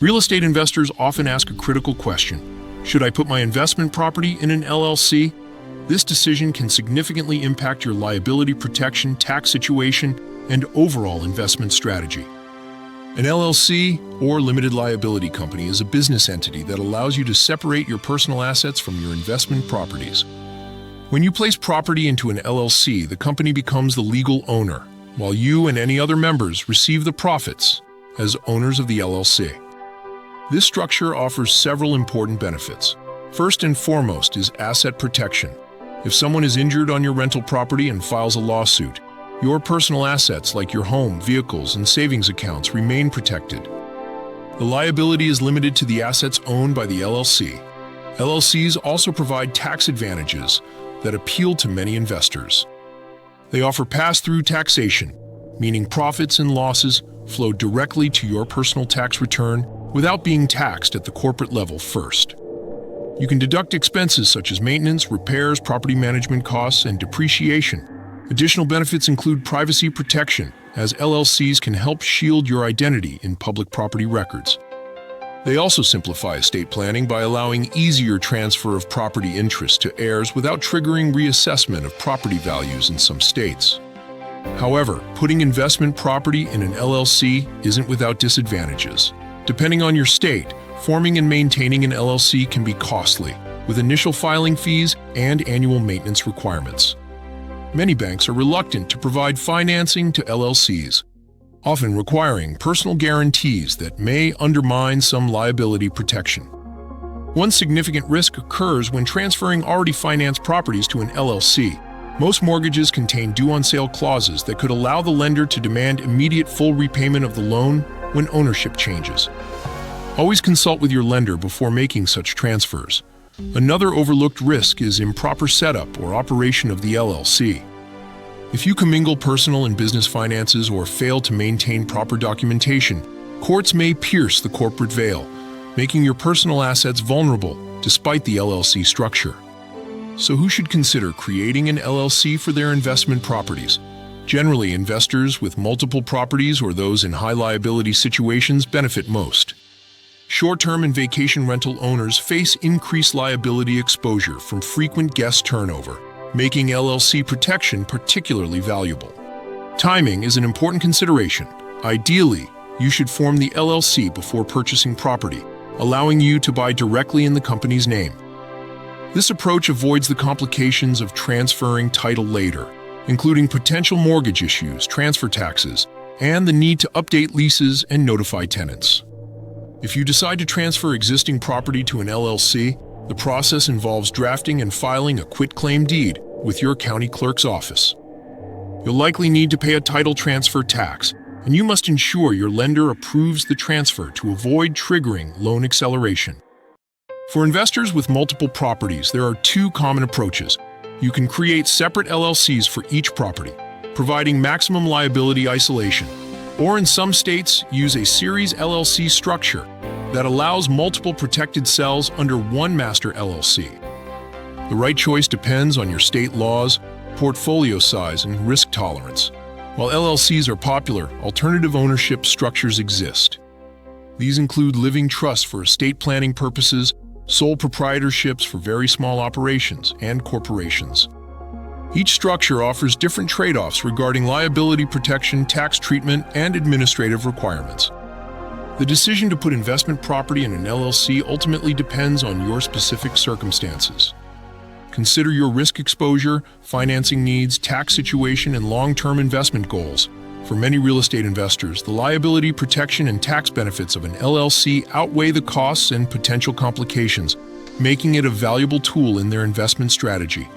Real estate investors often ask a critical question. Should I put my investment property in an LLC? This decision can significantly impact your liability protection, tax situation, and overall investment strategy. An LLC, or limited liability company, is a business entity that allows you to separate your personal assets from your investment properties. When you place property into an LLC, the company becomes the legal owner, while you and any other members receive the profits as owners of the LLC. This structure offers several important benefits. First and foremost is asset protection. If someone is injured on your rental property and files a lawsuit, your personal assets like your home, vehicles, and savings accounts remain protected. The liability is limited to the assets owned by the LLC. LLCs also provide tax advantages that appeal to many investors. They offer pass-through taxation, meaning profits and losses flow directly to your personal tax return without being taxed at the corporate level first. You can deduct expenses such as maintenance, repairs, property management costs, and depreciation. Additional benefits include privacy protection, as LLCs can help shield your identity in public property records. They also simplify estate planning by allowing easier transfer of property interest to heirs without triggering reassessment of property values in some states. However, putting investment property in an LLC isn't without disadvantages. Depending on your state, forming and maintaining an LLC can be costly, with initial filing fees and annual maintenance requirements. Many banks are reluctant to provide financing to LLCs, often requiring personal guarantees that may undermine some liability protection. One significant risk occurs when transferring already financed properties to an LLC. Most mortgages contain due-on-sale clauses that could allow the lender to demand immediate full repayment of the loan when ownership changes. Always consult with your lender before making such transfers. Another overlooked risk is improper setup or operation of the LLC. If you commingle personal and business finances or fail to maintain proper documentation, courts may pierce the corporate veil, making your personal assets vulnerable despite the LLC structure. So who should consider creating an LLC for their investment properties? Generally, investors with multiple properties or those in high liability situations benefit most. Short-term and vacation rental owners face increased liability exposure from frequent guest turnover, making LLC protection particularly valuable. Timing is an important consideration. Ideally, you should form the LLC before purchasing property, allowing you to buy directly in the company's name. This approach avoids the complications of transferring title later, including potential mortgage issues, transfer taxes, and the need to update leases and notify tenants. If you decide to transfer existing property to an LLC, the process involves drafting and filing a quitclaim deed with your county clerk's office. You'll likely need to pay a title transfer tax, and you must ensure your lender approves the transfer to avoid triggering loan acceleration. For investors with multiple properties, there are two common approaches. You can create separate LLCs for each property, providing maximum liability isolation, or in some states, use a series LLC structure that allows multiple protected cells under one master LLC. The right choice depends on your state laws, portfolio size, and risk tolerance. While LLCs are popular, alternative ownership structures exist. These include living trusts for estate planning purposes, sole proprietorships for very small operations, and corporations. Each structure offers different trade-offs regarding liability protection, tax treatment, and administrative requirements. The decision to put investment property in an LLC ultimately depends on your specific circumstances. Consider your risk exposure, financing needs, tax situation, and long-term investment goals. For many real estate investors, the liability protection and tax benefits of an LLC outweigh the costs and potential complications, making it a valuable tool in their investment strategy.